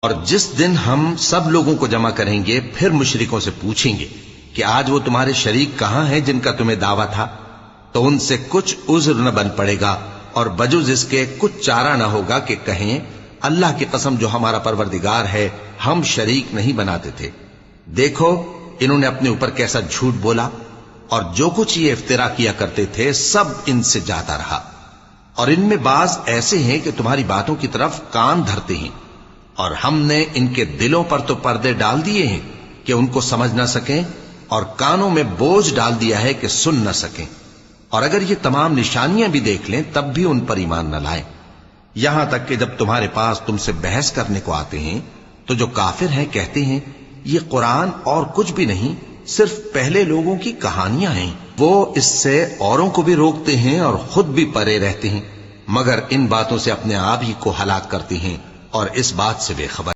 اور جس دن ہم سب لوگوں کو جمع کریں گے پھر مشرکوں سے پوچھیں گے کہ آج وہ تمہارے شریک کہاں ہیں جن کا تمہیں دعویٰ تھا، تو ان سے کچھ عذر نہ بن پڑے گا اور بجز اس کے کچھ چارہ نہ ہوگا کہ کہیں اللہ کی قسم جو ہمارا پروردگار ہے ہم شریک نہیں بناتے تھے۔ دیکھو انہوں نے اپنے اوپر کیسا جھوٹ بولا، اور جو کچھ یہ افترا کیا کرتے تھے سب ان سے جاتا رہا، اور ان میں بعض ایسے ہیں کہ تمہاری باتوں کی طرف کان دھرتے ہیں، اور ہم نے ان کے دلوں پر تو پردے ڈال دیے ہیں کہ ان کو سمجھ نہ سکیں، اور کانوں میں بوجھ ڈال دیا ہے کہ سن نہ سکیں، اور اگر یہ تمام نشانیاں بھی دیکھ لیں تب بھی ان پر ایمان نہ لائیں، یہاں تک کہ جب تمہارے پاس تم سے بحث کرنے کو آتے ہیں تو جو کافر ہیں کہتے ہیں یہ قرآن اور کچھ بھی نہیں، صرف پہلے لوگوں کی کہانیاں ہیں۔ وہ اس سے اوروں کو بھی روکتے ہیں اور خود بھی پرے رہتے ہیں، مگر ان باتوں سے اپنے آپ ہی کو ہلاک کرتے ہیں اور اس بات سے بے خبر۔